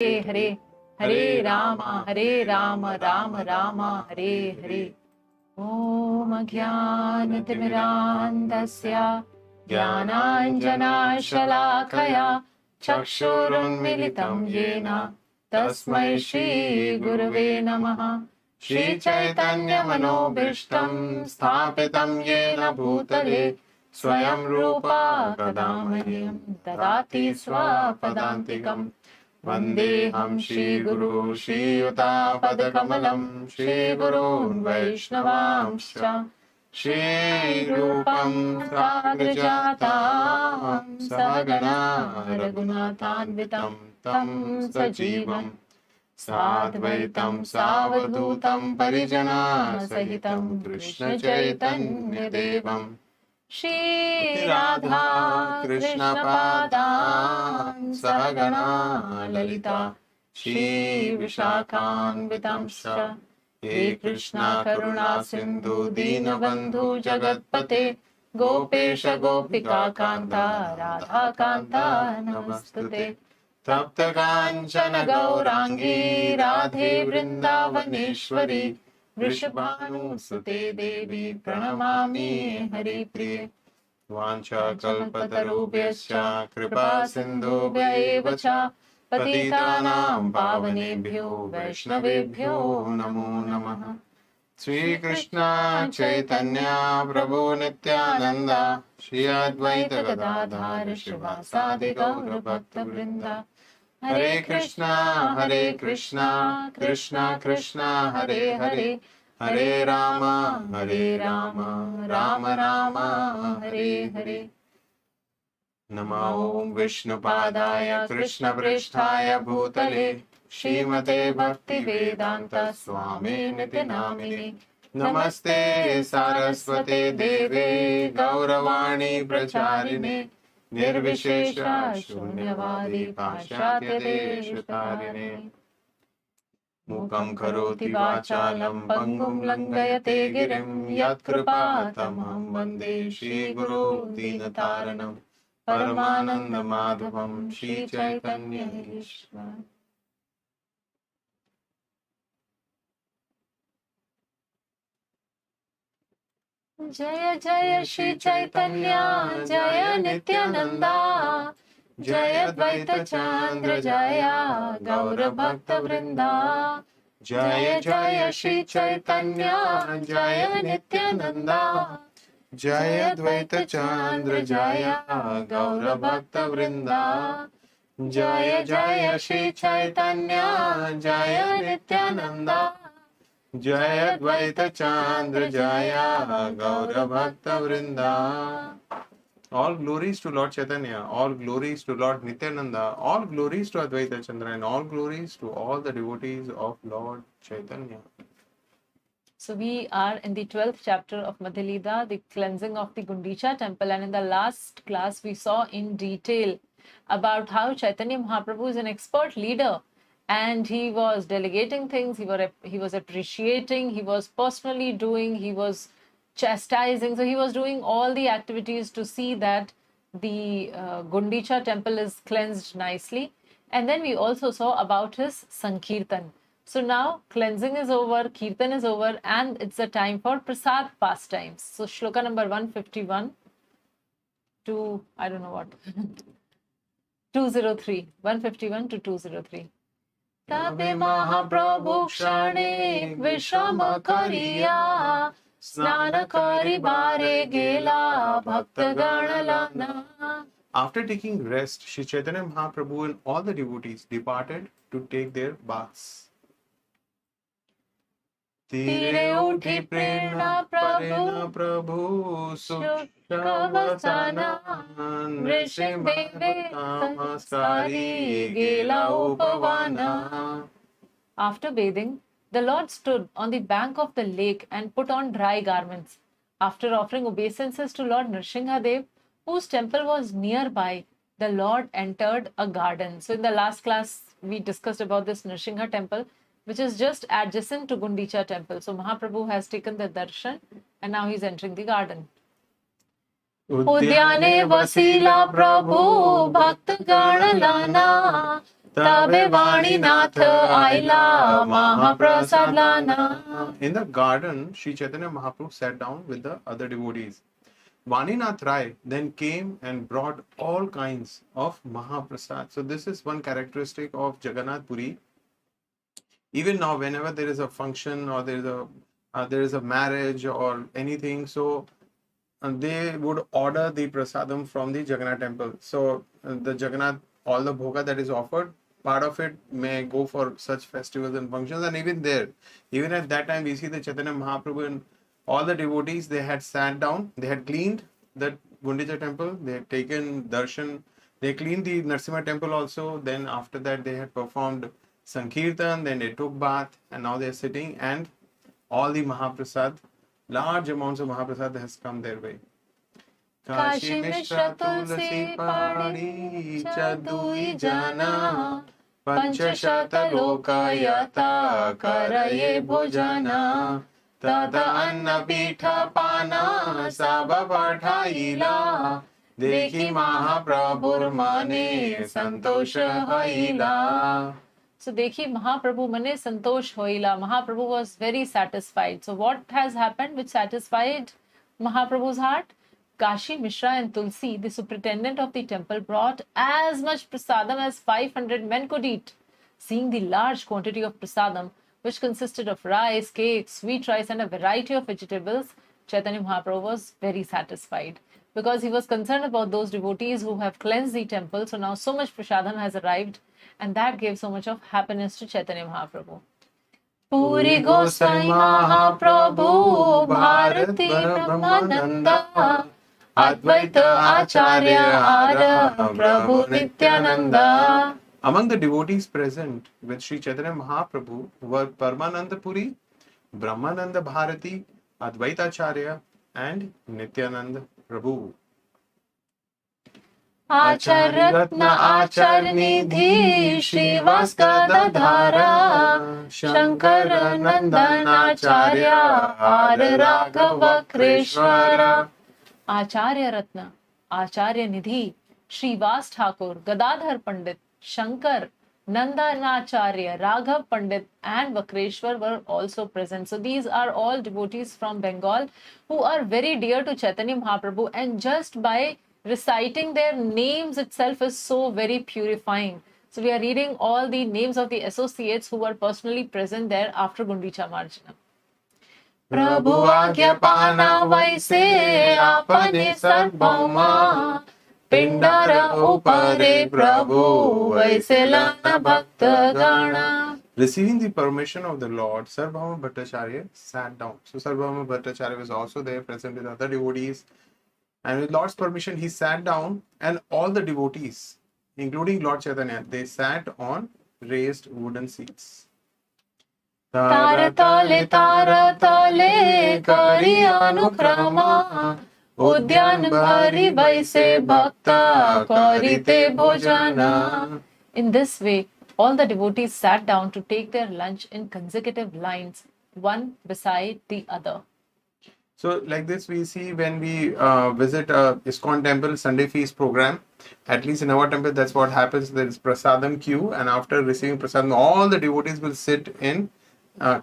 हरे हरे राम राम राम हरे हरे। ओम अज्ञानतिमिरान्धस्य ज्ञानाञ्जनशलाकया चक्षुरुन्मीलितं येन तस्मै श्रीगुरवे नमः। श्रीचैतन्यमनोभीष्टं स्थापितं येन भूतले स्वयं रूपा कदा मह्यं ददाति स्वपदान्तिकम्। वन्देऽहं श्रीगुरु श्रीयुतापदकमलं श्रीगुरून् वैष्णवांश्च श्रीरूपं साग्रजातां सहगणा रघुनाथान्वितं तं सजीवं साद्वैतं सावधूतं परिजनसहितं कृष्णचैतन्यदेवं श्री राधा कृष्ण पादान् सहगणा ललिता श्री विशाखान्वितांश्च हे कृष्णा करुणा सिन्धु दीनबन्धु जगत्पते गोपेश गोपिका कान्ता राधा कान्ता नमस्तुते। तप्त काञ्चन गौरांगी राधे वृन्दावनेश्वरी वृषभानुसुते देवी प्रणमामि हरिप्रिये। वाञ्छाकल्पतरुभ्यश्च कृपा सिन्धुभ्य एव च पतितानां पावनेभ्यो वैष्णवेभ्यो नमो नमः। श्रीकृष्ण चैतन्य प्रभु नित्यानंद श्री अद्वैत गदाधर श्रीवासादि गौर भक्तवृंद। हरे कृष्णा कृष्णा कृष्णा हरे हरे हरे राम राम राम हरे हरे। नमो ओम विष्णुपादाय कृष्णप्रेष्ठाय भूतले श्रीमते भक्ति वेदांत स्वामिनिति नामिने। नमस्ते सारस्वते देवे गौरवाणी प्रचारिणे निर्विशेष शून्यवादी पाश्चात्य देशतारिणे। मूकं करोति वाचालं पंगुं लंघयते गिरिं यत्कृपातमहं वन्दे श्रीगुरो दीनतारणं परमानंद माधवं श्रीचैतन्य ईश्वर। जय जय श्री चैतन्य जय नित्यानंदा जय द्वैत चंद्र जय गौर भक्त वृंदा। जय जय श्री चैतन्य जय नित्यानंदा जय द्वैत चंद्र जय गौर भक्त वृंदा। जय जय श्री चैतन्य जय नित्यानंदा जय द्वैत चंद्र जय गौर भक्त वृंदा। All glories to Lord Chaitanya, all glories to Lord Nityananda, all glories to Advaita Chandra, and all glories to all the devotees of Lord Chaitanya. So we are in the 12th chapter of Madhya Lila, the cleansing of the Guṇḍicā temple, and in the last class we saw in detail about how Chaitanya Mahāprabhu is an expert leader. And he was delegating things, he was appreciating, he was personally doing, he was chastising. So he was doing all the activities to see that the Guṇḍicā temple is cleansed nicely. And then we also saw about his Sankirtan. So now cleansing is over, Kirtan is over, and it's the time for Prasad pastimes. So shloka number 151 to, I don't know what, 203, 151 to 203. तबे महाप्रभु क्षणे विश्राम करिया स्नान करि बारे गेला भक्तगण लाना. After taking rest, Shri Chaitanya Mahaprabhu and all the devotees departed to take their baths. तीरे उठी प्रेरणा प्रभु सुखवसना नृसिंहदेवे नमस्कारी गेला उपवाना. After bathing, the Lord stood on the bank of the lake and put on dry garments. After offering obeisances to Lord Nrsimhadev, whose temple was nearby, the Lord entered a garden. So in the last class, we discussed about this Nrsimha temple, which is just adjacent to Guṇḍicā temple. So Mahaprabhu has taken the darshan and now he's entering the garden. उद्याने वसीला प्रभु भक्त गण लाना Tabe Vaninath Aila Mahaprasadlana. In the garden, Sri Chaitanya Mahaprabhu sat down with the other devotees. Vaninath Rai then came and brought all kinds of Mahaprasad. So this is one characteristic of Jagannath Puri. Even now, whenever there is a function or there is a marriage or anything, so they would order the prasadam from the Jagannath temple. So the Jagannath, all the bhoga that is offered, part of it may go for such festivals and functions. And even there, even at that time, we see the Chaitanya Mahaprabhu and all the devotees, they had sat down, they had cleaned the Guṇḍicā temple, they had taken darshan, they cleaned the Narasimha temple also. Then after that, they had performed Sankirtan, then they took bath, and now they are sitting, and all the Mahaprasad, large amounts of Mahaprasad has come their way. Kashi Mishra Tulsi Padi Chadui Jana Panchashata Lokayata Karaye Bhojana Tada Anna Pitha Pana Saba Pathaila Dekhi Mahaprabhur Mane Santosha Haila. So Dekhi Mahaprabhu Mane Santosh Hoila. Mahaprabhu was very satisfied. So what has happened which satisfied Mahaprabhu's heart? Kashi Mishra and Tulsi, the superintendent of the temple, brought as much prasadam as 500 men could eat. Seeing the large quantity of prasadam, which consisted of rice, cakes, sweet rice and a variety of vegetables, Chaitanya Mahaprabhu was very satisfied. Because he was concerned about those devotees who have cleansed the temple. So now so much prasadam has arrived, and that gave so much of happiness to Chaitanya Mahaprabhu. Puri Gosai Mahaprabhu Bharati Brahmananda Advaita Acharya Ara Prabhu Nityananda. Among the devotees present with Sri Chaitanya Mahaprabhu were Paramananda Puri, Brahmananda Bharati, Advaita Acharya, and Nityananda Prabhu. Acharratna Acharnidhi Shrivas Gadadhara Shankara Nandana Acharya Ara Raghava Krishwara. Acharya Ratna, Acharya Nidhi, Shrivas Thakur, Gadadhar Pandit, Shankar, Nandanacharya, Raghav Pandit and Vakreshwar were also present. So these are all devotees from Bengal who are very dear to Chaitanya Mahaprabhu, and just by reciting their names itself is so very purifying. So we are reading all the names of the associates who were personally present there after Guṇḍicā Marjana. प्रभु आज्ञा पाना वैसे आपने सर्वभौमा पिंडर ऊपरे प्रभु वैसे लाना भक्त गणा. Receiving the permission of the Lord, Sarvabhauma Bhattacharya sat down. So Sarvabhauma Bhattacharya was also there, present with other devotees. And with Lord's permission, he sat down, and all the devotees, including Lord Chaitanya, they sat on raised wooden seats. Tare tale kari anukrama Udyan bhari vaise bhakta karite bhojana. In this way, all the devotees sat down to take their lunch in consecutive lines, one beside the other. So like this we see when we visit ISKCON temple Sunday feast program. At least in our temple, that's what happens. There is prasadam queue, and after receiving prasadam, all the devotees will sit in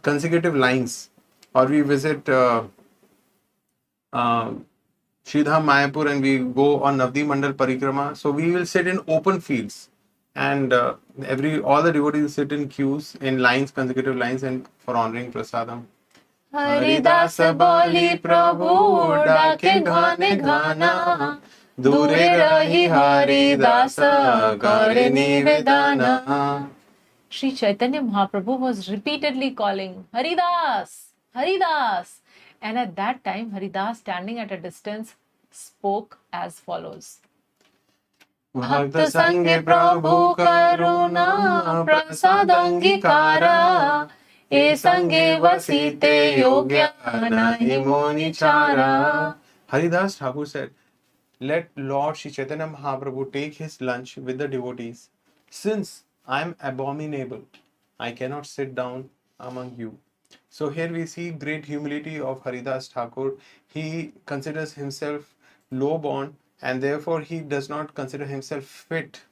consecutive lines. Or we visit Sridham Mayapur and we go on Navdi Mandal Parikrama. So we will sit in open fields, and all the devotees will sit in queues, in lines, consecutive lines, and for honoring prasadam. Haridas boli Prabhu dake ghane ghana Dure rahi Haridas kare nivedana. Sri Chaitanya Mahaprabhu was repeatedly calling Haridas, Haridas, and at that time Haridas, standing at a distance, spoke as follows. Bhakta Sange Prabhu Karuna Prasadangikara E Sange Vasite Yogya Nahi Monichara. Haridas Thakur said, let Lord Sri Chaitanya Mahaprabhu take his lunch with the devotees. Since I am abominable, I cannot sit down among you. So here we see great humility of Haridas Thakur. He considers himself low born, and therefore he does not consider himself fit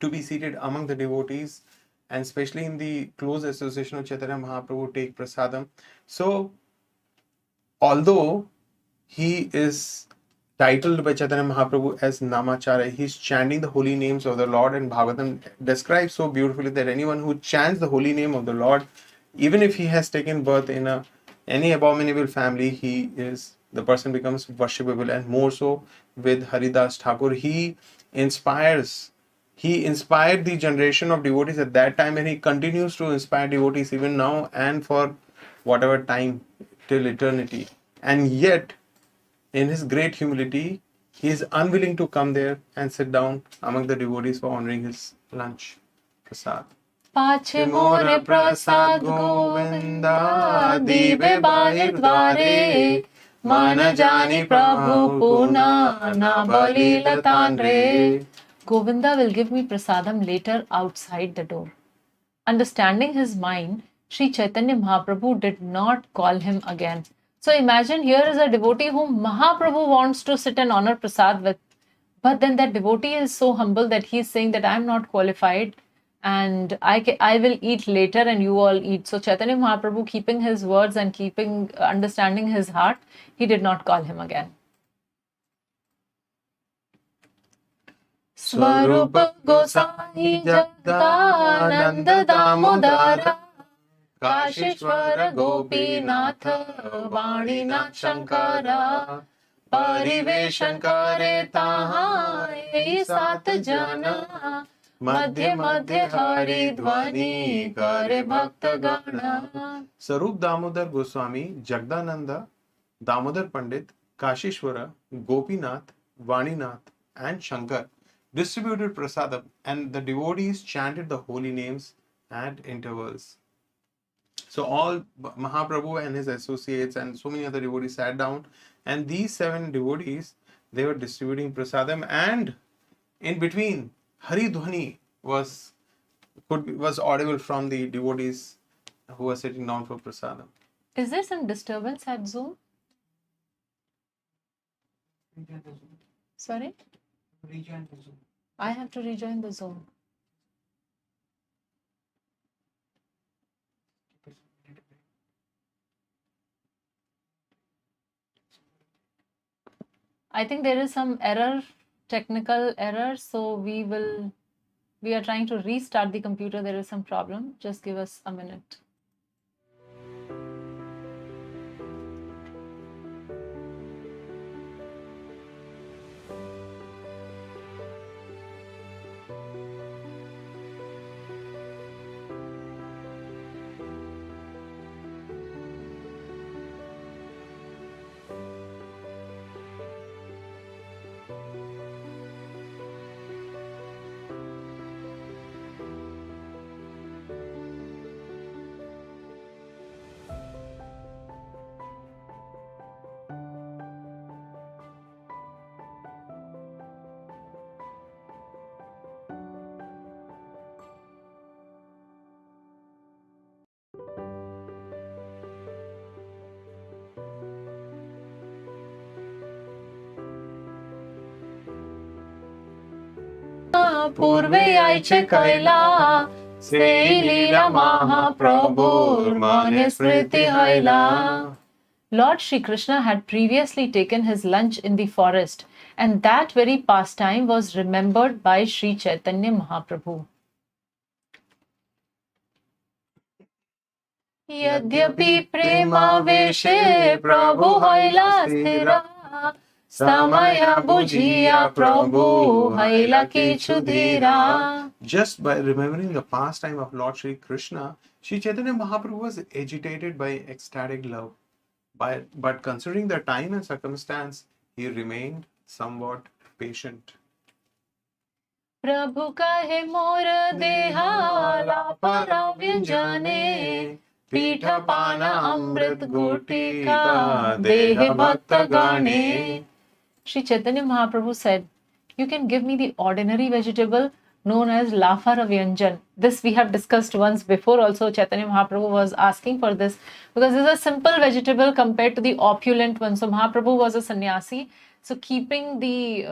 to be seated among the devotees, and especially in the close association of Chaitanya Mahaprabhu, take prasadam. So, although he is titled by Chaitanya Mahaprabhu as Namacharya, he's chanting the holy names of the Lord, and Bhagavatam describes so beautifully that anyone who chants the holy name of the Lord, even if he has taken birth in any abominable family, the person becomes worshipable, and more so with Haridas Thakur. He inspired the generation of devotees at that time, and he continues to inspire devotees even now and for whatever time till eternity. And yet, in his great humility, he is unwilling to come there and sit down among the devotees for honoring his lunch. Prasad. पाछे मोरे प्रसाद गोविंदा दीवे बाहिर द्वारे मन जानी प्रभु पुना ना बलि लतान रे. Govinda will give me prasadam later outside the door. Understanding his mind, Sri Chaitanya Mahaprabhu did not call him again. So imagine here is a devotee whom Mahaprabhu wants to sit and honor prasad with. But then that devotee is so humble that he is saying that I am not qualified and I will eat later and you all eat. So Chaitanya Mahaprabhu, keeping his words and understanding his heart, he did not call him again. Swarupa Gosai Jagdananda Damodara Kashishwara Gopinatha Vaninath Shankara Pariveshan Kare Taha Ei Sat Jana Madhya Madhya Hari Dhvani Kare Bhakta Gana. Sarup Damodar Goswami, Jagdananda, Damodar Pandit, Kashishwara, Gopinath, Vaninath and Shankar distributed prasadam, and the devotees chanted the holy names at intervals. So all Mahaprabhu and his associates and so many other devotees sat down, and these 7 devotees, they were distributing prasadam, and in between Hari Dhwani was audible from the devotees who were sitting down for prasadam. Is there some disturbance at Zoom? Sorry? Rejoin the Zoom. I have to rejoin the Zoom. I think there is some technical error, so we are trying to restart the computer. There is some problem. Just give us a minute. पूर्वे आइछे कैला सेई लीला महाप्रभुर मने स्मृति हयला. Lord Shri Krishna had previously taken his lunch in the forest, and that very pastime was remembered by Sri Chaitanya Mahaprabhu. Yadyapi premaveše Prabhu hayla sthira Samaya bujiya Prabhu hayla kichu dhira. Just by remembering the pastime of Lord Shri Krishna, Sri Chaitanya Mahaprabhu was agitated by ecstatic love. But considering the time and circumstance, he remained somewhat patient. Prabhu kahe mor deha lapara vyanjane Pitha pana amrit guṇḍicā deha bhakta gane. Sri Chaitanya Mahaprabhu said, you can give me the ordinary vegetable known as lafara vyanjan. This we have discussed once before also. Chaitanya Mahaprabhu was asking for this because this is a simple vegetable compared to the opulent one. So Mahaprabhu was a sannyasi. So keeping the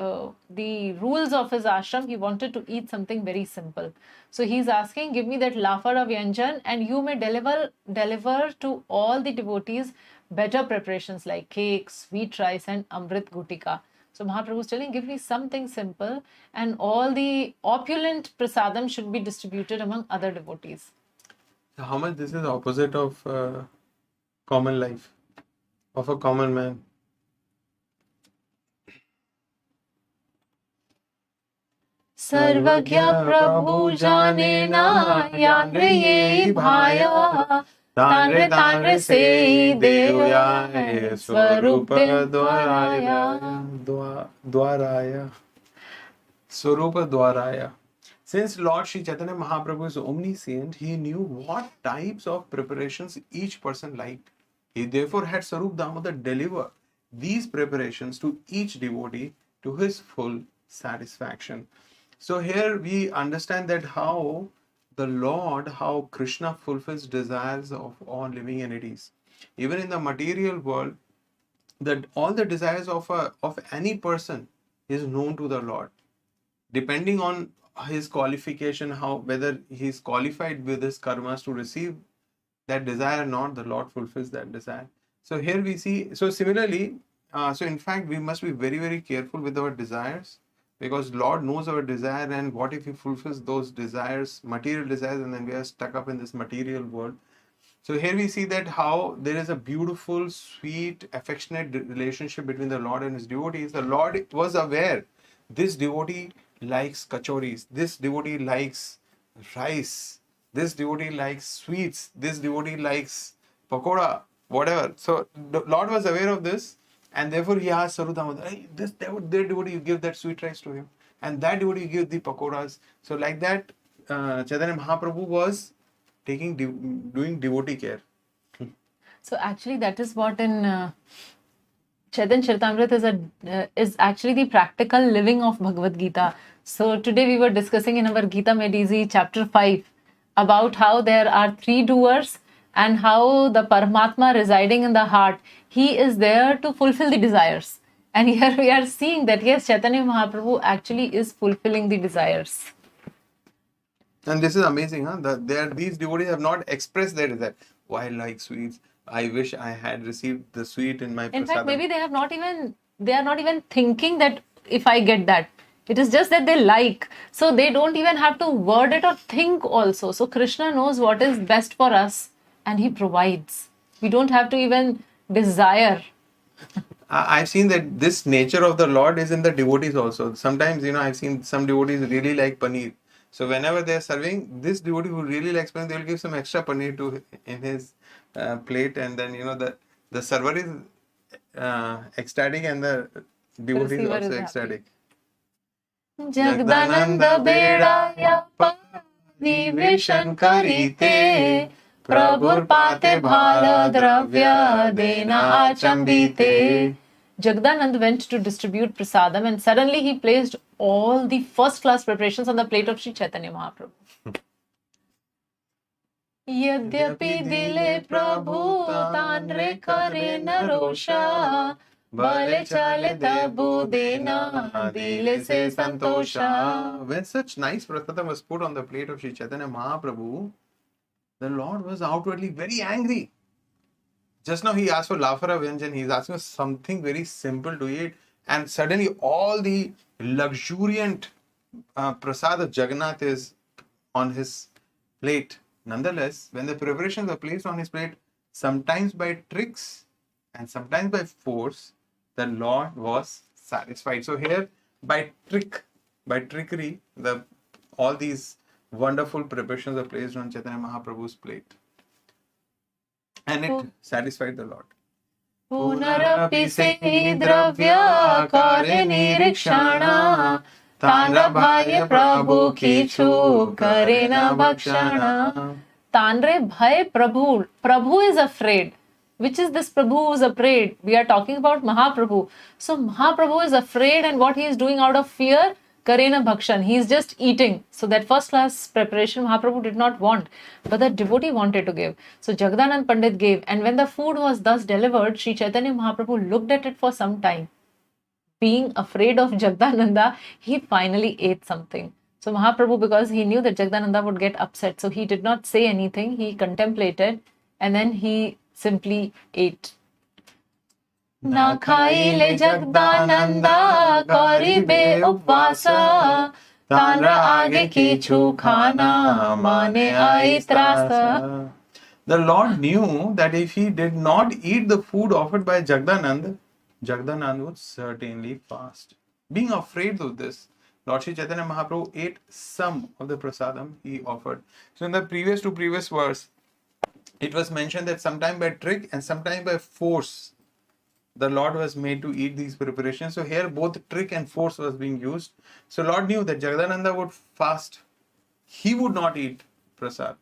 rules of his ashram, he wanted to eat something very simple. So he's asking, give me that lafara vyanjan, and you may deliver to all the devotees better preparations like cake, sweet rice, and amrit gutika. So Mahaprabhu is telling, give me something simple, and all the opulent prasadam should be distributed among other devotees. How much this is opposite of common life, of a common man. सर्वज्ञ प्रभु जाने ना यांद्रे ये भाया तांद्रे तांद्रे से देवयाय स्वरूप द्वाराया. Swarupa Dwaraya. Since Lord Sri Chaitanya Mahaprabhu is omniscient, he knew what types of preparations each person liked. He therefore had Sarup Damodar deliver these preparations to each devotee to his full satisfaction. So here we understand that how the Lord, how Krishna fulfills desires of all living entities. Even in the material world, that all the desires of any person is known to the Lord. Depending on his qualification, whether he is qualified with his karmas to receive that desire or not, the Lord fulfills that desire. So here we see, so similarly, so in fact we must be very, very careful with our desires, because Lord knows our desire, and what if he fulfills those desires, material desires, and then we are stuck up in this material world. So here we see that how there is a beautiful, sweet, affectionate relationship between the Lord and his devotees. The Lord was aware this devotee likes kachoris, this devotee likes rice, this devotee likes sweets, this devotee likes pakoda, whatever. So the Lord was aware of this, and therefore he asked Sarup Damodar, hey, this devotee, you give that sweet rice to him, and that devotee, you give the pakoras. So like that, Chaitanya Mahaprabhu was doing devotee care. So actually that is what in Chaitanya Charitamrta is actually the practical living of Bhagavad Gita. So today we were discussing in our Gita Medizi chapter 5 about how there are 3 doers and how the Paramatma residing in the heart, he is there to fulfill the desires. And here we are seeing that yes, Chaitanya Mahaprabhu actually is fulfilling the desires. And this is amazing, huh? That these devotees have not expressed their desire. Oh, I like sweets. I wish I had received the sweet in my prasadam. In fact, maybe they are not even thinking that if I get that. It is just that they like. So they don't even have to word it or think also. So Krishna knows what is best for us and he provides. We don't have to even desire. I've seen that this nature of the Lord is in the devotees also. Sometimes, I've seen some devotees really like paneer. So whenever they are serving, this devotee who really likes paneer, they will give some extra paneer in his plate, and then the server is ecstatic and the devotee is also ecstatic. Jagdananda bedaya padivishan karite Prabhur pate bhala dravya dena achambite. Jagdanand went to distribute prasadam, and suddenly he placed all the first class preparations on the plate of Sri Chaitanya Mahaprabhu. Yadyapi dile Prabhu tanre kare narosha Bale chale tabu dena dile se santosha. When such nice prasadam was put on the plate of Sri Chaitanya Mahaprabhu, the Lord was outwardly very angry. Just now he asked for lafara vyanjan, he is asking for something very simple to eat, and suddenly all the luxuriant prasad of Jagannath is on his plate. Nonetheless, when the preparations are placed on his plate, sometimes by tricks and sometimes by force, the Lord was satisfied. So here, by trickery, all these wonderful preparations are placed on Chaitanya Mahaprabhu's plate, and it satisfied the Lord. Punarapi se dravya kare nirikshana Tanra bhai Prabhu kichu kare na bhakshana. Tanre bhai Prabhu. Prabhu is afraid. Which is this Prabhu who is afraid? We are talking about Mahaprabhu. So Mahaprabhu is afraid, and what he is doing out of fear? Karena bhakshan. He is just eating. So that first class preparation Mahaprabhu did not want, but the devotee wanted to give. So Jagdanand Pandit gave, and when the food was thus delivered, Sri Chaitanya Mahaprabhu looked at it for some time. being afraid of Jagdananda, he finally ate something. So Mahaprabhu, because he knew that Jagdananda would get upset, so he did not say anything. He contemplated and then he simply ate. Na khaile Jagdananda karibe upvasa, tanra aage kichu khana mane ai trasa. The Lord knew that if he did not eat the food offered by Jagdanand, Jagdanand would certainly fast. Being afraid of this, Lord Sri Chaitanya Mahaprabhu ate some of the prasadam he offered. So in the previous verse, it was mentioned that sometime by trick and sometime by force, the Lord was made to eat these preparations. So here both trick and force was being used. So Lord knew that Jagdananda would fast. He would not eat prasad.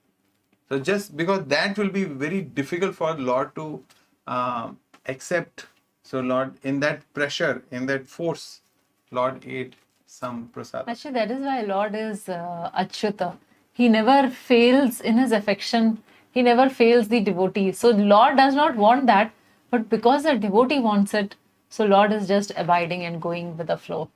So just because that will be very difficult for Lord to accept. So Lord, in that pressure, in that force, Lord ate some prasad. Actually, that is why Lord is Achyuta. He never fails in his affection. He never fails the devotee. So Lord does not want that, but because the devotee wants it, so Lord is just abiding and going with the flow.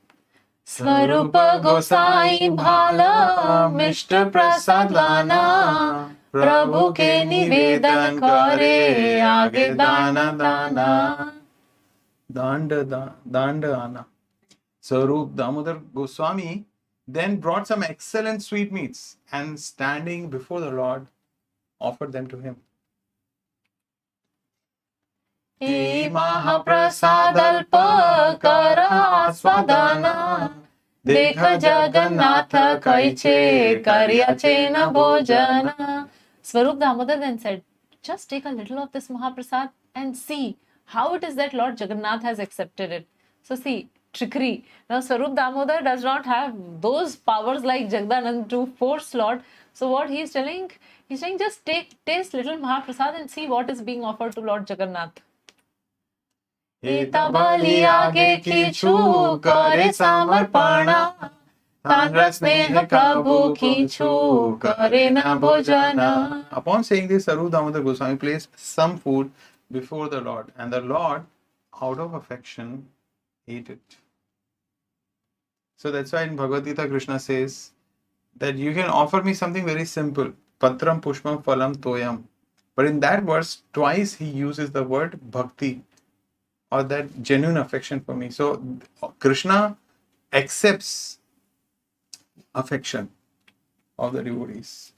Swarupa Gosai Bhala Mishta Prasad Lana Prabhu ke nivedan kare aage dana dana. Danda Ana. Sarup Damodar Goswami then brought some excellent sweetmeats and standing before the Lord offered them to him. He Mahaprasadalpa kara swadana Dekha Jagannatha kaiche karyache na bhojana. Swarup Damodar then said, just take a little of this Mahaprasad and see how it is that Lord Jagannath has accepted it. So see, trickery. Now Swarup Damodar does not have those powers like Jagdanand to force Lord. So what he is telling, he's saying just taste little Mahaprasad and see what is being offered to Lord Jagannath. Eta bali aage kichu kare samarpana, tanra sneha prabhu kichu kare na bhojana. Upon saying this, Sarup Damodar Goswami placed some food before the Lord, and the Lord, out of affection, ate it. So that's why in Bhagavad Gita, Krishna says that you can offer me something very simple, patram pushpam phalam toyam. But in that verse, twice he uses the word bhakti, or that genuine affection for me. So Krishna accepts affection of the devotees.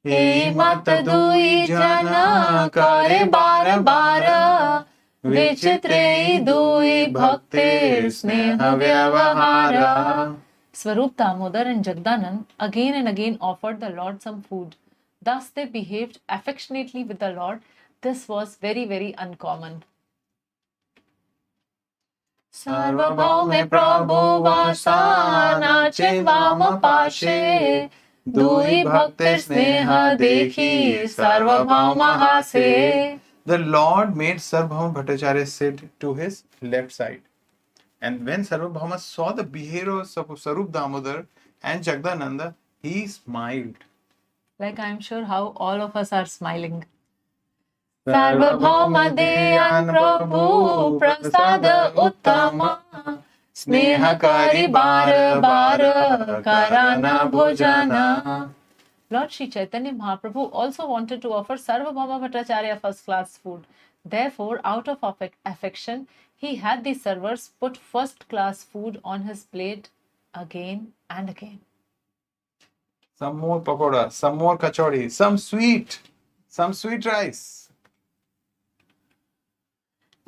He mata dui jana kare bara bara, vichitre dui bhakte sneha vyavahara. Swarup Damodar and Jagdanand again and again offered the Lord some food. Thus they behaved affectionately with the Lord. This was very, very uncommon. Sarvabhaume Prabhu Vasa Nachin Vama Pashe Dui Bhaktir Sneha Dekhi Sarvabhauma Hase. The Lord made Sarvabhauma Bhattacharya sit to his left side. And when Sarvabhauma saw the behavior of Sarup Damodar and Jagdananda, he smiled. Like I'm sure how all of us are smiling. Sarvabhauma Deyan Prabhu Prasada Uttama Sneha Kari Bara Bara Karana Bhojana. Lord Sri Chaitanya Mahaprabhu also wanted to offer Sarvabhauma Bhattacharya first class food. Therefore, out of affection, he had the servers put first class food on his plate again and again. Some more pakoda, some more kachori, some sweet rice.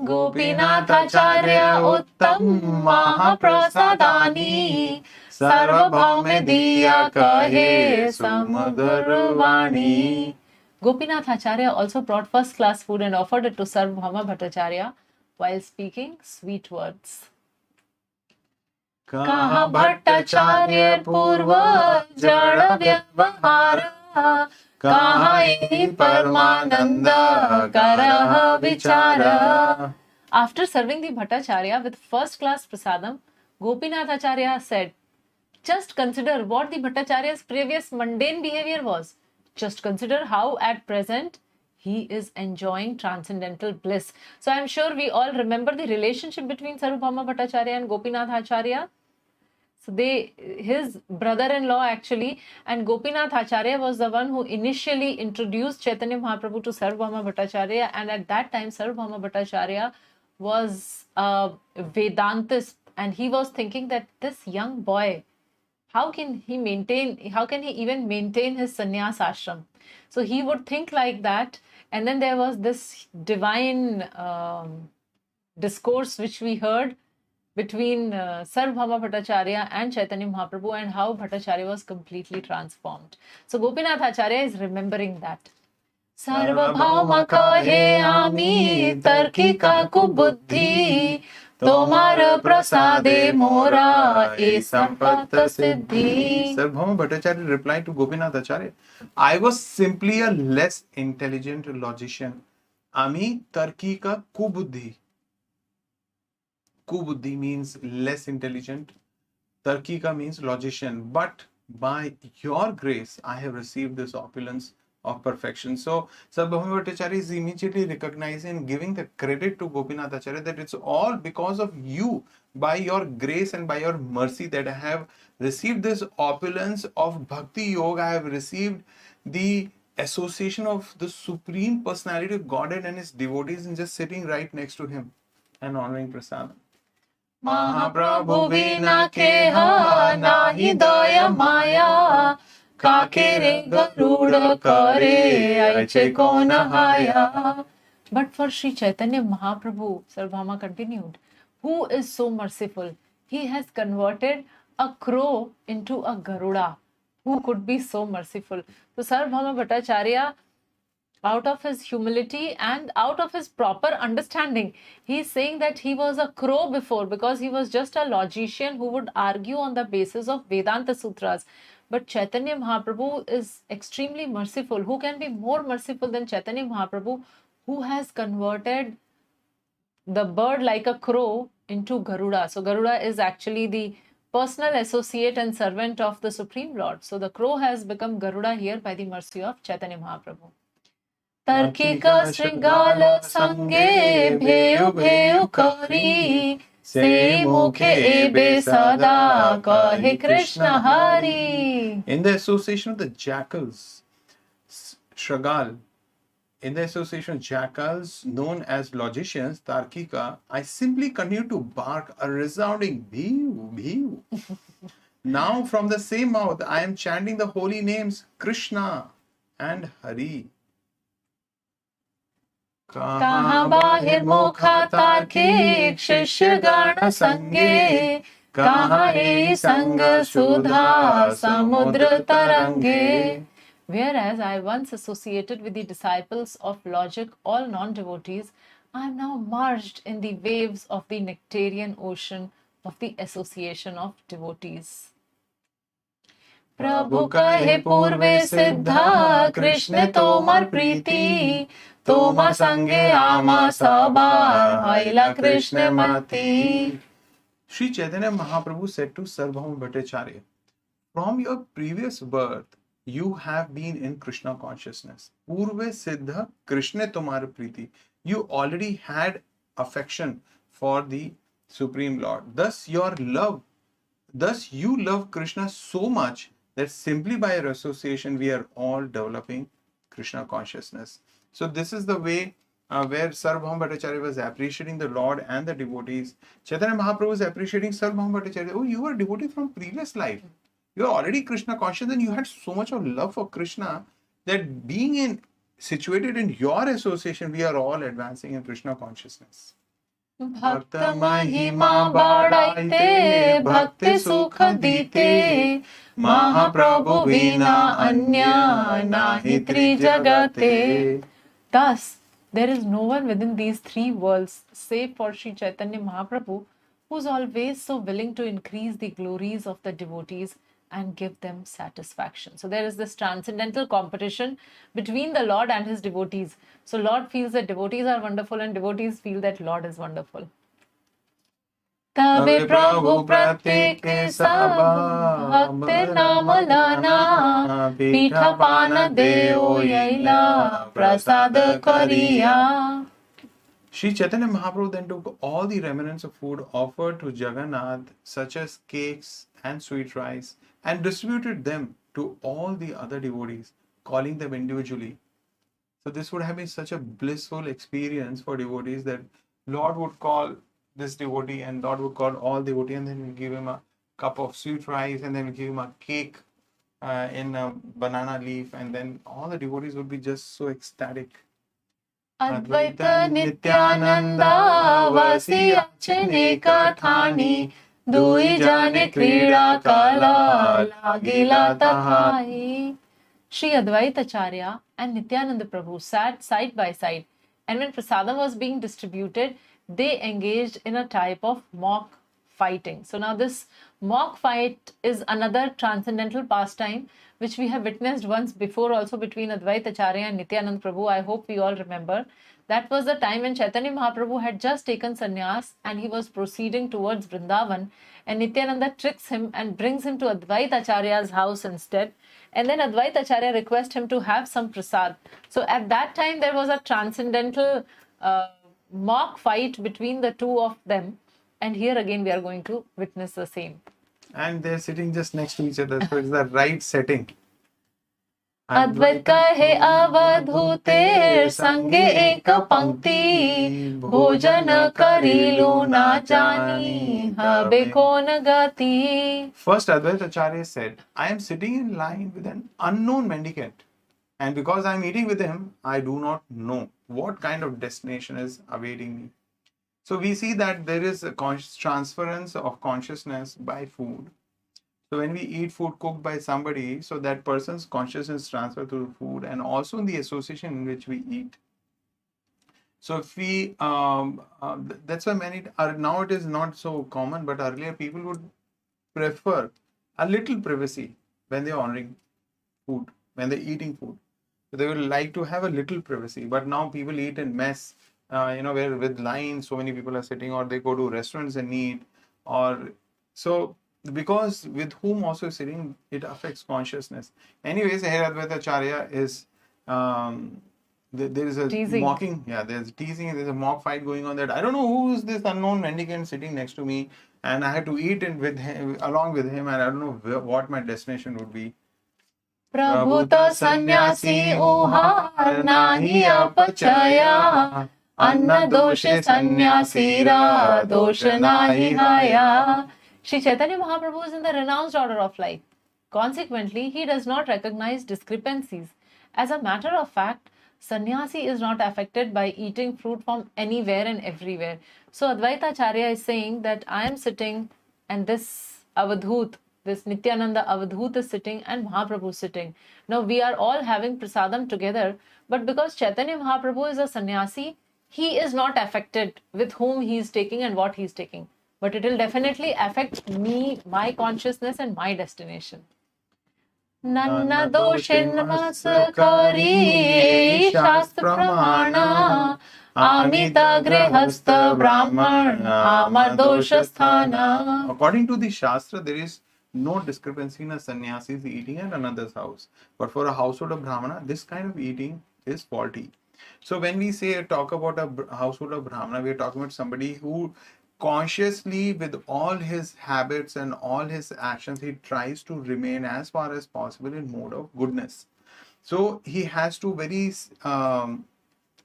Gopinathacharya Uttam Mahaprasadani Sarvabhaume Diya Kahe Samadharvani. Gopinathacharya also brought first class food and offered it to Sarvabhauma Bhattacharya while speaking sweet words. Kaha Bhattacharya Purva Jada Vyavahara Kaha Iti Paramananda Karaha Vichara. After serving the Bhattacharya with first class prasadam, Gopinathacharya said, just consider what the Bhattacharya's previous mundane behavior was. Just consider how at present he is enjoying transcendental bliss. So I'm sure we all remember the relationship between Sarvabhauma Bhattacharya and Gopinath Acharya. So his brother-in-law actually, and Gopinath Acharya was the one who initially introduced Chaitanya Mahaprabhu to Sarvabhauma Bhattacharya, and at that time Sarvabhauma Bhattacharya was a Vedantist, and he was thinking that this young boy, how can he even maintain his sannyas ashram? So he would think like that, and then there was this divine discourse which we heard between Sarvabhauma Bhattacharya and Chaitanya Mahaprabhu, and how Bhattacharya was completely transformed. So Gopinath Acharya is remembering that. Sarvabhauma kahe ami tarkika kubuddhi, tomar prasade mora e sampat siddhi. Sarvabhauma Bhattacharya replied to Gopinath Acharya, I was simply a less intelligent logician. Ami tarkika kubuddhi. Kubuddhi means less intelligent. Tarkika means logician. But by your grace, I have received this opulence of perfection. So, Sarvabhauma Bhattacharya is immediately recognizing and giving the credit to Gopinath Acharya that it's all because of you, by your grace and by your mercy, that I have received this opulence of Bhakti Yoga. I have received the association of the Supreme Personality of Godhead and His devotees, and just sitting right next to Him and honoring Prasadam. Mahaprabhu vina keha nahi daya maya, kakere garuda kare aiche kona haya. But for Sri Chaitanya Mahaprabhu, Sarvabhauma continued, who is so merciful? He has converted a crow into a Garuda. Who could be so merciful? So Sarvabhauma Bhattacharya, out of his humility and out of his proper understanding, he is saying that he was a crow before, because he was just a logician who would argue on the basis of Vedanta Sutras. But Chaitanya Mahaprabhu is extremely merciful. Who can be more merciful than Chaitanya Mahaprabhu, who has converted the bird like a crow into Garuda? So Garuda is actually the personal associate and servant of the Supreme Lord. So the crow has become Garuda here by the mercy of Chaitanya Mahaprabhu. Tarkika Sringala Sange Bheyu Bheyu Kari, Se Mukhe Ebe Sada Kahe Krishna Hari. In the association of the jackals, Shragal, in the association of jackals known as logicians, Tarkika, I simply continue to bark a resounding bheev, bheev. Now from the same mouth, I am chanting the holy names Krishna and Hari. Kaha bahir mokha tarkik shishya gana sange, kaha ei sanga sudha samudra tarange. Whereas I once associated with the disciples of logic, all non-devotees, I am now merged in the waves of the nectarian ocean of the association of devotees. Prabhu kahe purve siddha, Krishna tomar priti, Toma sange ama sabha, haila Krishna mati. Sri Chaitanya Mahaprabhu said to Sarvabhauma Bhattacharya, from your previous birth, you have been in Krishna consciousness. Purve Siddha Krishna Tomar Priti. You already had affection for the Supreme Lord. Thus you love Krishna so much that simply by your association, we are all developing Krishna consciousness. So this is the way where Sarvabhauma Bhattacharya was appreciating the Lord and the devotees. Chaitanya Mahaprabhu was appreciating Sarvabhauma Bhattacharya. Oh, you were a devotee from previous life. You are already Krishna conscious, and you had so much of love for Krishna that situated in your association, we are all advancing in Krishna consciousness. Bhakta Mahima Badaite, Bhakti Sukha Dite, Mahaprabhu Vina Anya Nahi Tri Jagate. Thus, there is no one within these three worlds, save for Sri Chaitanya Mahaprabhu, who is always so willing to increase the glories of the devotees and give them satisfaction. So there is this transcendental competition between the Lord and his devotees. So Lord feels that devotees are wonderful, and devotees feel that Lord is wonderful. तबे प्रभु प्रत्येक सब भक्त नाम लना पीठा पान देओ यैला प्रसाद करिया. Sri Chaitanya Mahaprabhu then took all the remnants of food offered to Jagannath, such as cakes and sweet rice, and distributed them to all the other devotees, calling them individually. So this would have been such a blissful experience for devotees that Lord would call this devotee and Lord would call all devotees, and then give him a cup of sweet rice, and then give him a cake in a banana leaf, and then all the devotees would be just so ecstatic. अद्वैत नित्यानंद वसी अनेक ठानी दुई जाने क्रीड़ा कला लागिला तहाई. Sri Advaita Acharya and Nityananda Prabhu sat side by side, and when prasadam was being distributed, they engaged in a type of mock fighting. So now this mock fight is another transcendental pastime which we have witnessed once before also between Advaita Acharya and Nityananda Prabhu. I hope we all remember. That was the time when Chaitanya Mahaprabhu had just taken sannyas and he was proceeding towards Vrindavan, and Nityananda tricks him and brings him to Advaita Acharya's house instead. And then Advaita Acharya requests him to have some prasad. So at that time there was a transcendental mock fight between the two of them. And here again we are going to witness the same. And they're sitting just next to each other, so it's the right setting. अद्वैत कहे अवधूतेर संगे एक पंक्ति भोजन करिलु ना जानी हबे कौन गति. First, Advaita Acharya said, I am sitting in line with an unknown mendicant, and because I am eating with him, I do not know what kind of destination is awaiting me. So we see that there is a transference of consciousness by food. So when we eat food cooked by somebody, so that person's consciousness transfer to food, and also in the association in which we eat. So if we, that's why many, now it is not so common, but earlier people would prefer a little privacy when they're honoring food, when they're eating food. So they would like to have a little privacy, but now people eat in mess, where with lines, so many people are sitting, or they go to restaurants and eat, or so. Because with whom also sitting, it affects consciousness. Anyways, here Advaita Acharya is, there is a teasing. Mocking, there's teasing, there's a mock fight going on that I don't know who is this unknown mendicant sitting next to me, and I had to eat it with him, along with him, and I don't know what my destination would be. प्रभुता सन्यासी उहार नाही अपचया अन्न दोषे सन्यासीरा दोष नाही हाया. Sri Chaitanya Mahaprabhu is in the renounced order of life. Consequently, he does not recognize discrepancies. As a matter of fact, sannyasi is not affected by eating fruit from anywhere and everywhere. So Advaita Acharya is saying that I am sitting, and this Avadhut, this Nityananda Avadhut is sitting, and Mahaprabhu is sitting. Now we are all having prasadam together, but because Chaitanya Mahaprabhu is a sannyasi, he is not affected with whom he is taking and what he is taking. But it will definitely affect me, my consciousness, and my destination. Nanna doshin masakari shastra pramana amita grihastha brahmana amar dosha sthana. According to the Shastra, there is no discrepancy in a sannyasi's eating at another's house. But for a household of Brahmana, this kind of eating is faulty. So when we talk about a household of Brahmana, we are talking about somebody who consciously, with all his habits and all his actions, he tries to remain as far as possible in mode of goodness. So he has to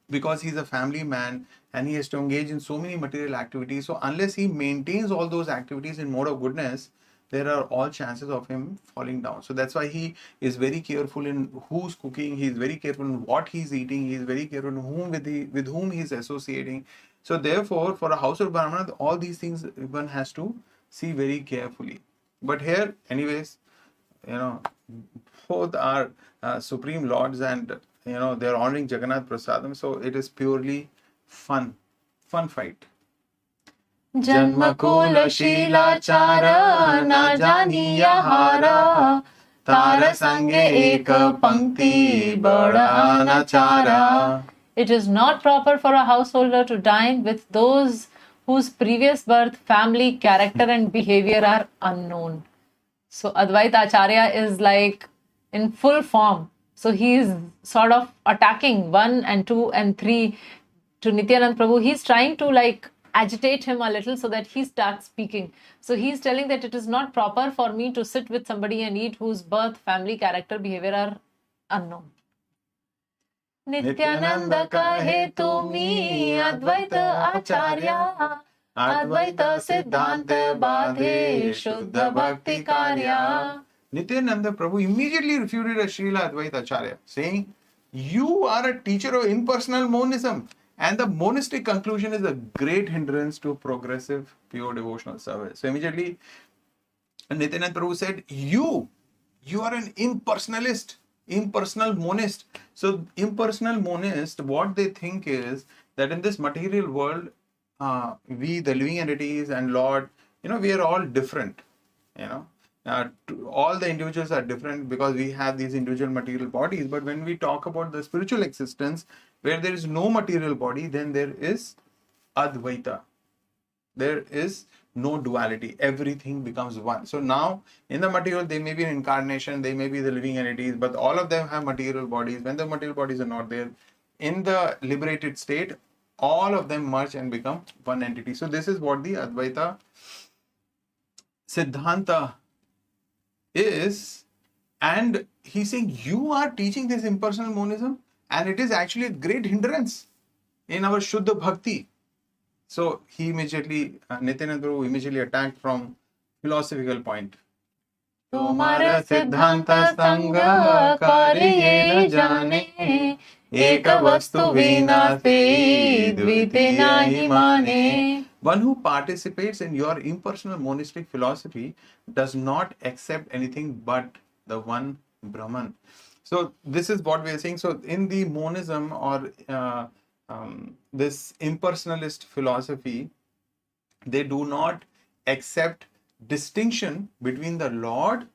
because he's a family man and he has to engage in so many material activities. So unless he maintains all those activities in mode of goodness, there are all chances of him falling down. So that's why he is very careful in who's cooking. He's very careful in what he's eating. He's very careful in with whom he's associating. So therefore, for a house of Brahmana, all these things one has to see very carefully. But here, anyways, both are supreme lords, and they're honoring Jagannath Prasadam. So it is purely fun fight. Janma kula shilachara na janiya hara tara sange eka pankti bada anachara. It is not proper for a householder to dine with those whose previous birth, family, character and behavior are unknown. So Advaita Acharya is like in full form. So he is sort of attacking 1 and 2 and 3 to Nityanand Prabhu. He's trying to like agitate him a little so that he starts speaking. So he's telling that it is not proper for me to sit with somebody and eat whose birth, family, character, behavior are unknown. Nityananda kahe tumi Advaita Acharya, Advaita Siddhanta Badhe Shuddha Bhakti Karya. Nityananda Prabhu immediately refuted a Srila Advaita Acharya, saying, you are a teacher of impersonal monism, and the monistic conclusion is a great hindrance to progressive pure devotional service. So immediately Nityananda Prabhu said, you are an impersonalist, impersonal monist. So impersonal monist, what they think is that in this material world, we, the living entities and Lord, we are all different. All the individuals are different because we have these individual material bodies. But when we talk about the spiritual existence, where there is no material body, then there is Advaita. There is no duality. Everything becomes one. So now, in the material, they may be an incarnation, they may be the living entities, but all of them have material bodies. When the material bodies are not there, in the liberated state, all of them merge and become one entity. So this is what the Advaita Siddhanta is. And he's saying, you are teaching this impersonal monism, and it is actually a great hindrance in our Shuddha Bhakti. So he immediately, Nityananda Prabhu immediately attacked from philosophical point. Tumhara Siddhanta Sangha Kariye Jane, Eka Vastu Vinase Dvitiya hi mane. One who participates in your impersonal monistic philosophy does not accept anything but the one Brahman. So this is what we are saying. So in the monism or this impersonalist philosophy, they do not accept distinction between the Lord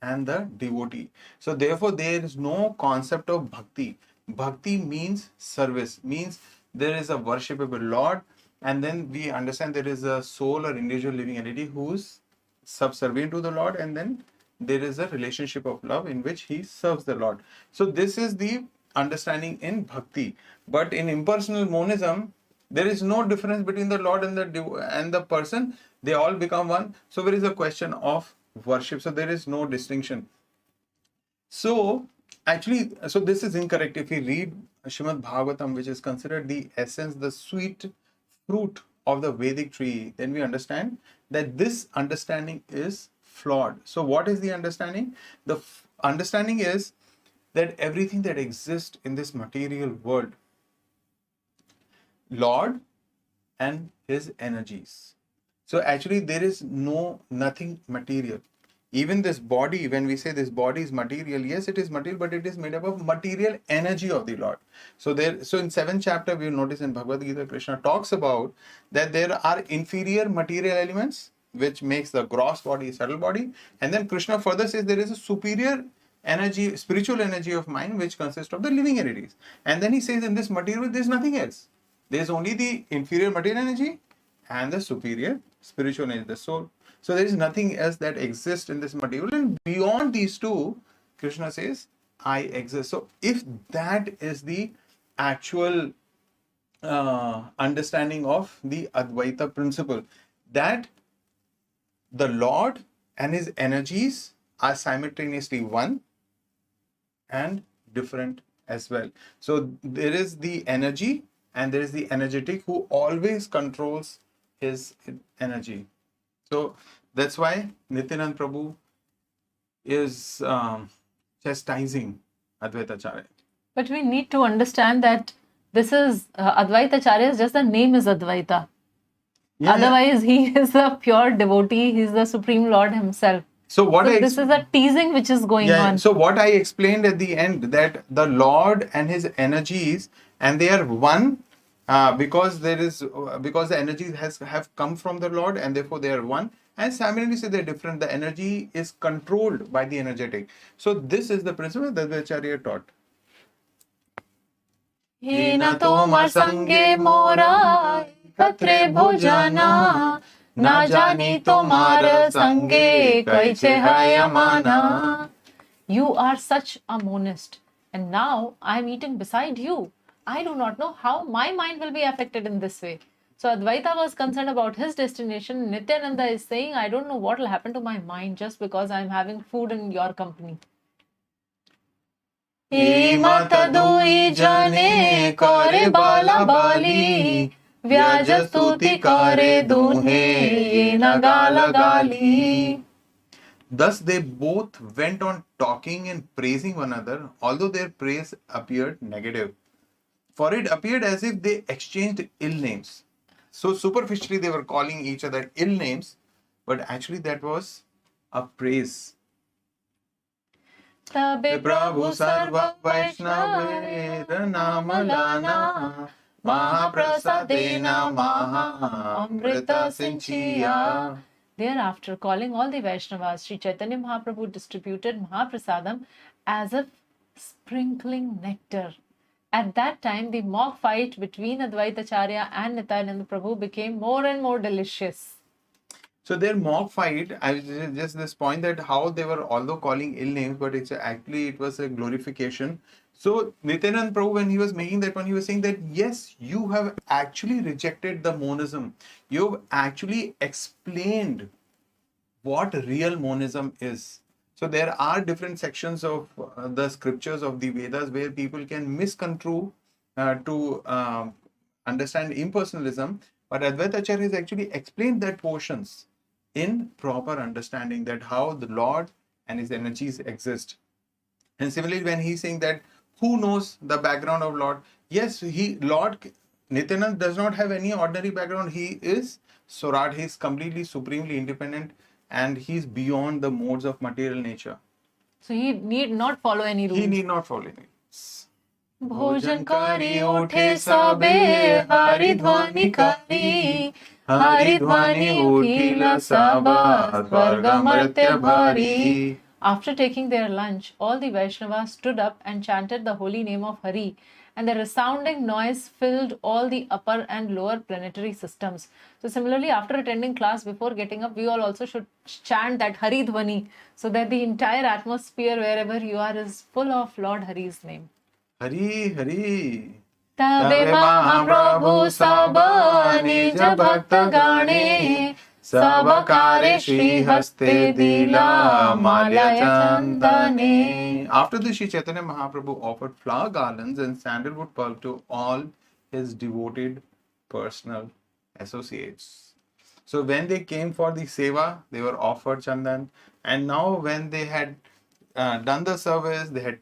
and the devotee. So therefore there is no concept of bhakti. Bhakti means service, means there is a worshipable Lord, and then we understand there is a soul or individual living entity who's subservient to the Lord, and then there is a relationship of love in which he serves the Lord. So this is the understanding in bhakti. But in impersonal monism, there is no difference between the Lord and the person. They all become one. So there is a question of worship. So there is no distinction. So actually, so this is incorrect. If we read Srimad Bhagavatam, which is considered the essence, the sweet fruit of the Vedic tree, then we understand that this understanding is flawed. So what is the understanding? The understanding is that everything that exists in this material world, Lord and his energies. So actually there is nothing material. Even this body, when we say this body is material, yes, it is material, but it is made up of material energy of the Lord. So in 7th chapter, we will notice in Bhagavad Gita, Krishna talks about that there are inferior material elements, which makes the gross body, subtle body. And then Krishna further says there is a superior energy, spiritual energy of mind, which consists of the living entities. And then he says in this material, there is nothing else. There is only the inferior material energy and the superior spiritual energy, the soul. So there is nothing else that exists in this material. And beyond these two, Krishna says, I exist. So if that is the actual understanding of the Advaita principle, that the Lord and his energies are simultaneously one and different as well. So there is the energy and there is the energetic who always controls his energy. So that's why Nityananda Prabhu is chastising Advaita Acharya. But we need to understand that this is Advaita Acharya, just the name is Advaita. Yeah, Otherwise, he is a pure devotee. He is the Supreme Lord himself. So what this is a teasing which is going on. So what I explained at the end, that the Lord and his energies, and they are one because the energies have come from the Lord, and therefore they are one. And simultaneously they're different. The energy is controlled by the energetic. So this is the principle that the Acharya taught. Hina toma sange mora एकत्रे भोजना, ना जानी तोमार संगे कैसे हयमाना. You are such a monist, and now I am eating beside you. I do not know how my mind will be affected in this way. So Advaita was concerned about his destination. Nityananda is saying, I don't know what will happen to my mind just because I am having food in your company. मत दुई जने करे बाला बाली, व्याज स्तुति करे दुहे ये न गाला गाली. Thus they both went on talking and praising one another, although their praise appeared negative. For it appeared as if they exchanged ill names. So superficially they were calling each other ill names, but actually that was a praise. तबे प्रभु सर्व वैष्णवेर नाम लाना, महाप्रसादेन महाअमृत सिंचिया. Thereafter, calling all the Vaishnavas, Sri Chaitanya Mahaprabhu distributed Mahaprasadam as if sprinkling nectar. At that time, the mock fight between Advaitacharya and Nityananda Prabhu became more and more delicious. So their mock fight, I was just this point that how they were although calling ill names, but it was a glorification. So Nityananda Prabhu, when he was making that one, he was saying that yes, you have actually rejected the monism. You've actually explained what real monism is. So there are different sections of the scriptures of the Vedas where people can misconstrue to understand impersonalism, but Advaitacharya has actually explained that portions in proper understanding that how the Lord and his energies exist. And similarly, when he's saying that who knows the background of Lord? Yes, Lord Nityananda does not have any ordinary background. He is Swaraj. He is completely, supremely independent, and he's beyond the modes of material nature. So he need not follow any rules. He need not follow any rules. भोजन करी उठे सबे हरि ध्वनि करी, हरि ध्वनि उठिल सब स्वर्ग मर्त्य भरी. After taking their lunch, all the Vaishnavas stood up and chanted the holy name of Hari, and the resounding noise filled all the upper and lower planetary systems. So similarly, after attending class, before getting up, we all also should chant that Hari Dhvani, so that the entire atmosphere wherever you are is full of Lord Hari's name. Hari Hari. तबे महाप्रभु सब निज भक्त गणे, सब कार्य श्री हस्ते दिला Mallya Chandane. After this, Sri Chaitanya Mahaprabhu offered flower garlands and sandalwood pulp to all his devoted personal associates. So when they came for the seva, they were offered chandan, and now when they had done the service, they had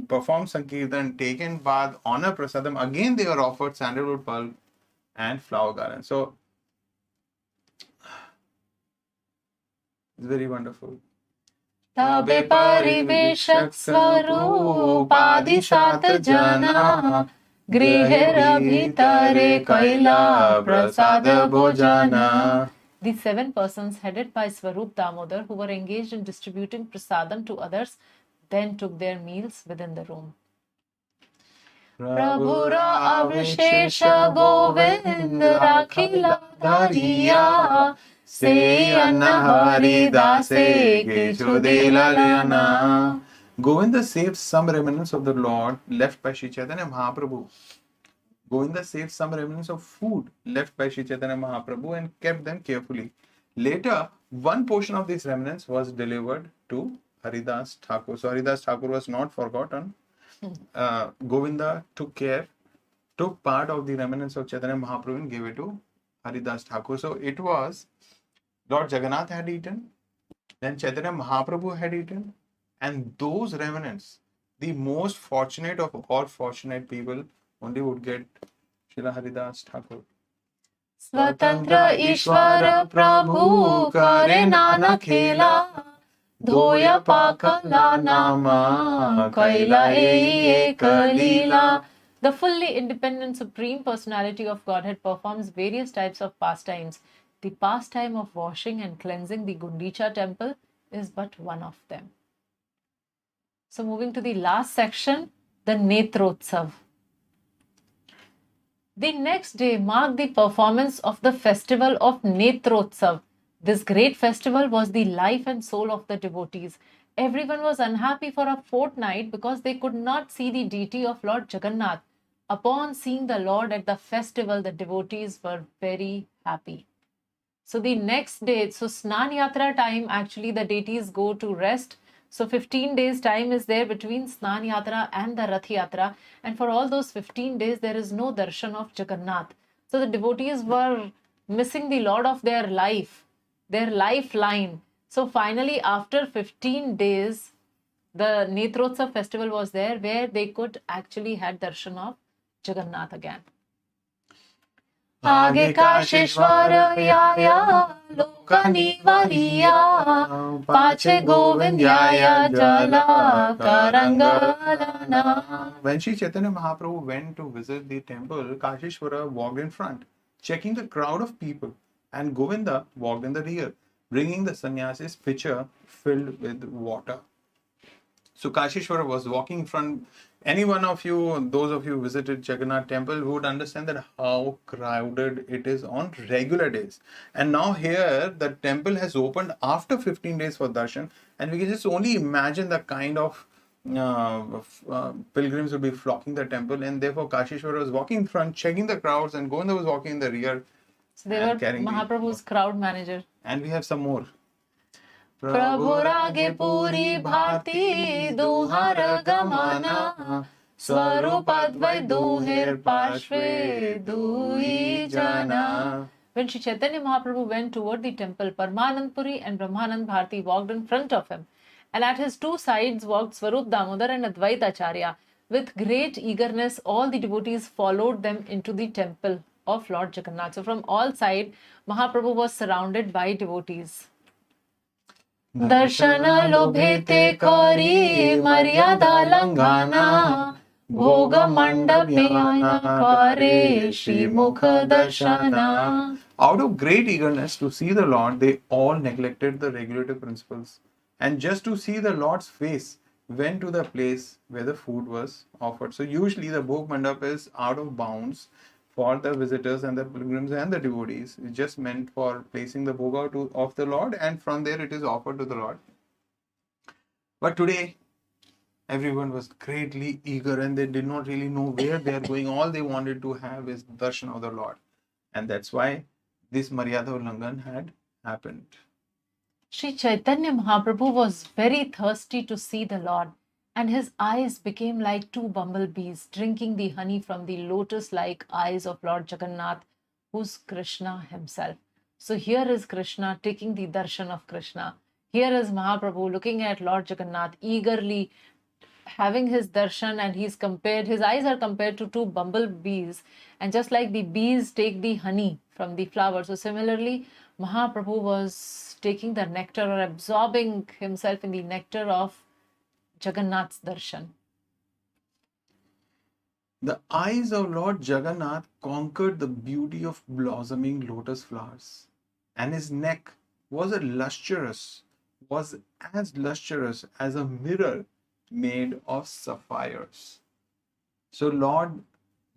performed Sankirtan, taken bath, honor prasadam, again they were offered sandalwood pulp and flower garlands. So it's very wonderful. तबे परिवेशक स्वरूप आदि सात जना, गृह भीतरे कैला प्रसाद भोजना. The 7 persons headed by Swarup Damodar, who were engaged in distributing prasadam to others, then took their meals within the room. Prabhura avishesha govind rakhila dhariya, se anna hari dase kichu delayana. Govinda saved some remnants of the Lord left by Sri Chaitanya Mahaprabhu. Govinda saved some remnants of food left by Sri Chaitanya Mahaprabhu and kept them carefully. Later, one portion of these remnants was delivered to Haridas Thakur. So Haridas Thakur was not forgotten. Govinda took part of the remnants of Chaitanya Mahaprabhu and gave it to Haridas Thakur. So it was Lord Jagannath had eaten, then Chaitanya Mahaprabhu had eaten, and those remnants, the most fortunate of all fortunate people, only would get Srila Haridas Thakur. Swatantra Ishwara Prabhu kare nana khela, dhoya pakala nama kaila ek lila. The fully independent Supreme Personality of Godhead performs various types of pastimes. The pastime of washing and cleansing the Guṇḍicā temple is but one of them. So moving to the last section, the Netrotsav. The next day marked the performance of the festival of Netrotsav. This great festival was the life and soul of the devotees. Everyone was unhappy for a fortnight because they could not see the deity of Lord Jagannath. Upon seeing the Lord at the festival, the devotees were very happy. So the next day, so Snan Yatra time, actually the deities go to rest. So 15 days time is there between Snan Yatra and the Rath Yatra. And for all those 15 days, there is no darshan of Jagannath. So the devotees were missing the Lord of their life, their lifeline. So finally, after 15 days, the Netrotsav festival was there where they could actually had darshan of Jagannath again. आगे काशेश्वर याया लोकनिवारिया पाछे गोविंद याया जला करंगलना. When Sri Chaitanya Mahaprabhu went to visit the temple, Kashishwara walked in front, checking the crowd of people, and Govinda walked in the rear, bringing the sannyasi's pitcher filled with water. So Kashishwara was walking in front. Any one of you, those of you who visited Jagannath temple, would understand that how crowded it is on regular days. And now here, the temple has opened after 15 days for darshan, and we can just only imagine the kind of pilgrims will be flocking the temple, and therefore Kashishwara was walking in front, checking the crowds, and Govinda was walking in the rear. So they were Mahaprabhu's crowd manager. And we have some more. प्रभु रागे पूरी भांति दुहार गमना स्वरूप अद्वै दुहेर पार्श्वे दुई जना. When Sri Chaitanya Mahaprabhu went toward the temple, Paramanand Puri and Brahmanand Bharati walked in front of him, and at his two sides walked Swarup Damodar and Advaita Acharya. With great eagerness, all the devotees followed them into the temple of Lord Jagannath. So from all sides, Mahaprabhu was surrounded by devotees. दर्शन लोभेते करी मर्यादा लंघना भोग मंडपे करे श्रीमुख दर्शना. Out of great eagerness to see the Lord, they all neglected the regulative principles, and just to see the Lord's face, went to the place where the food was offered. So usually the Bhog Mandap is out of bounds for the visitors and the pilgrims and the devotees. It's just meant for placing the bhoga of the Lord, and from there it is offered to the Lord. But today, everyone was greatly eager and they did not really know where they are going. All they wanted to have is darshan of the Lord. And that's why this Maryada Ullangan had happened. Sri Chaitanya Mahaprabhu was very thirsty to see the Lord, and his eyes became like two bumblebees drinking the honey from the lotus-like eyes of Lord Jagannath, who's Krishna himself. So here is Krishna taking the darshan of Krishna. Here is Mahaprabhu looking at Lord Jagannath eagerly having his darshan, and his eyes are compared to two bumblebees, and just like the bees take the honey from the flower, so similarly Mahaprabhu was taking the nectar or absorbing himself in the nectar of Jagannath's darshan. The eyes of Lord Jagannath conquered the beauty of blossoming lotus flowers, and his neck was as lustrous as a mirror made of sapphires. So Lord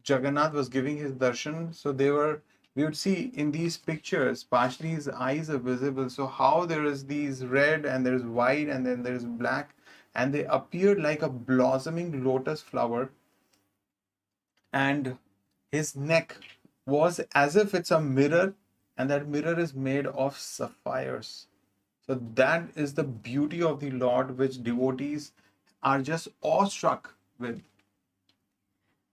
Jagannath was giving his darshan. So we would see in these pictures, partially his eyes are visible. So how there is these red and there is white and then there is black, and they appeared like a blossoming lotus flower. And his neck was as if it's a mirror, and that mirror is made of sapphires. So that is the beauty of the Lord, which devotees are just awestruck with.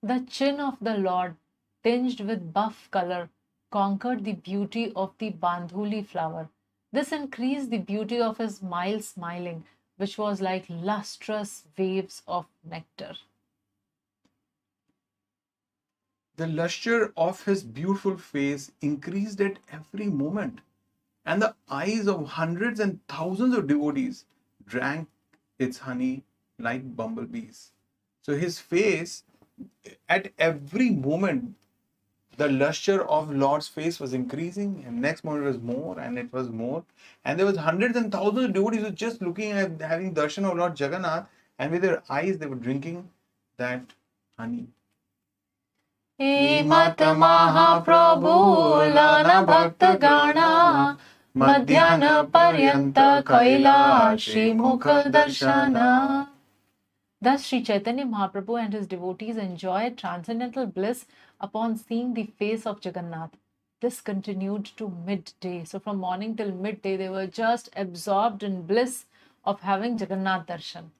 The chin of the Lord, tinged with buff color, conquered the beauty of the bandhuli flower. This increased the beauty of his mild smiling, which was like lustrous waves of nectar. The luster of his beautiful face increased at every moment, and the eyes of hundreds and thousands of devotees drank its honey like bumblebees. So his face, at every moment, the luster of Lord's face was increasing, and next moment it was more, and it was more. And there was hundreds and thousands of devotees who were just looking at having darshan of Lord Jagannath, and with their eyes they were drinking that honey. हे मत महाप्रभु लना भक्त गाना मध्याह्न पर्यंत खैला श्रीमुख darshana. Thus, Sri Chaitanya Mahaprabhu and his devotees enjoyed transcendental bliss upon seeing the face of Jagannath. This continued to midday. So, from morning till midday, they were just absorbed in bliss of having Jagannath darshan.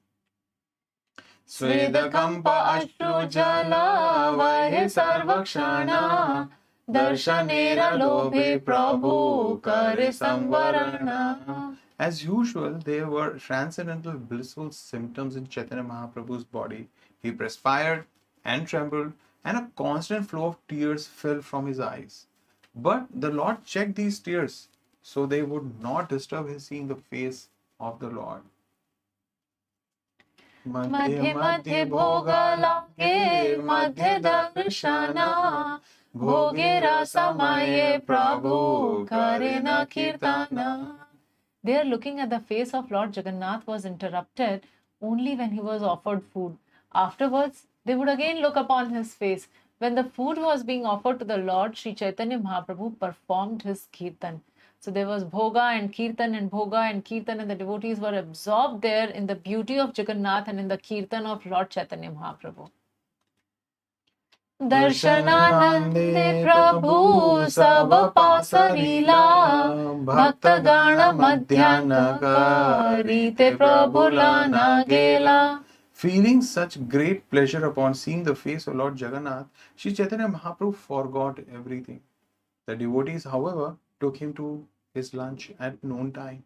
Svedakampa ashru jala vahe sarvakshana darshanera lobhe prabhu kare samvarana. As usual, there were transcendental blissful symptoms in Chaitanya Mahaprabhu's body. He perspired and trembled, and a constant flow of tears fell from his eyes. But the Lord checked these tears so they would not disturb his seeing the face of the Lord. Madhya madhya bhoga lage madhya darshana bhoge rasamaye prabhu karena kirtana. Their looking at the face of Lord Jagannath was interrupted only when he was offered food. Afterwards, they would again look upon his face. When the food was being offered to the Lord, Sri Chaitanya Mahaprabhu performed his kirtan. So there was bhoga and kirtan, and the devotees were absorbed there in the beauty of Jagannath and in the kirtan of Lord Chaitanya Mahaprabhu. Darshananande Prabhu Sab Pasa Lila Bhakta Gana Madhyana Karite Prabhu Lana Gela. Feeling such great pleasure upon seeing the face of Lord Jagannath, Sri Chaitanya Mahaprabhu forgot everything. The devotees, however, took him to his lunch at noon time.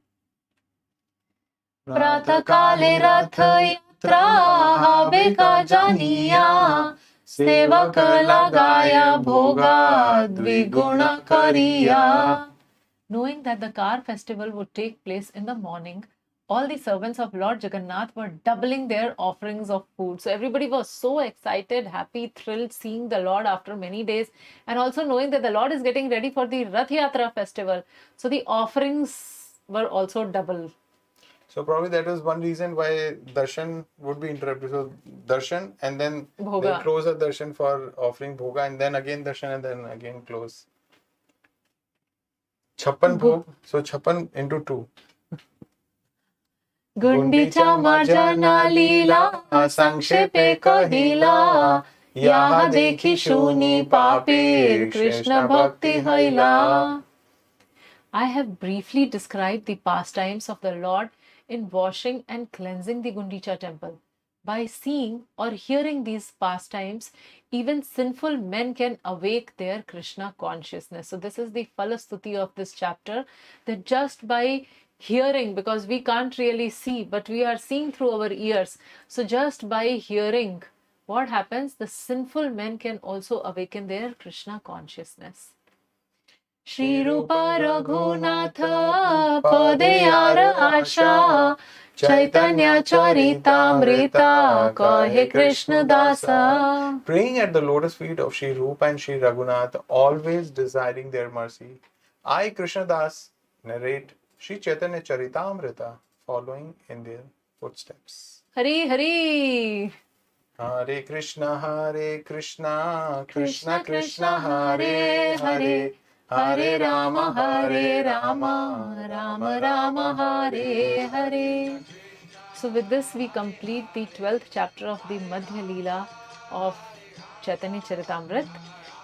Pratha Kale Ratha Yatra Habe Ka Janiya Sevak Lagaya Bhoga Dviguna Kariya. Knowing that the car festival would take place in the morning, all the servants of Lord Jagannath were doubling their offerings of food. So everybody was so excited, happy, thrilled, seeing the Lord after many days, and also knowing that the Lord is getting ready for the Rath Yatra festival. So the offerings were also double. So probably that was one reason why darshan would be interrupted. So darshan, and then Bhoga. they close a darshan for offering bhoga, and then again darshan, and then again close. 56 bhog, so 56 into 2. Guṇḍicā Madhya Lila Sangshepe Kahila Yaha dekhi shuni pape Krishna bhakti haila. I have briefly described the pastimes of the Lord in washing and cleansing the Guṇḍicā temple. By seeing or hearing these pastimes, even sinful men can awake their Krishna consciousness. So this is the Falastuti of this chapter, that just by hearing, because we can't really see, but we are seeing through our ears. So just by hearing, what happens? The sinful men can also awaken their Krishna consciousness. Shri Rupa Raghunatha Padayara Asha Chaitanya Charitamrta Kahe Krishna Dasa. Praying at the lotus feet of Shri Rupa and Shri Raghunath, always desiring their mercy, I, Krishna Das, narrate Shri Chaitanya Charitamrta, following in their footsteps. Hari Hari. Hare Krishna, Krishna Krishna, Hare Hare, Hare Rama, Rama Rama, Hare Hare. So with this we complete the 12th chapter of the Madhya Lila of Chaitanya Charitamrta.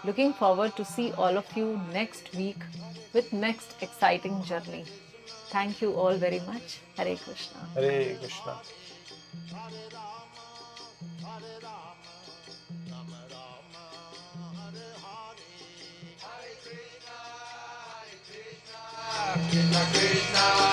Looking forward to see all of you next week with next exciting journey. Thank you all very much. Hare Krishna. Hare Krishna. Krishna Krishna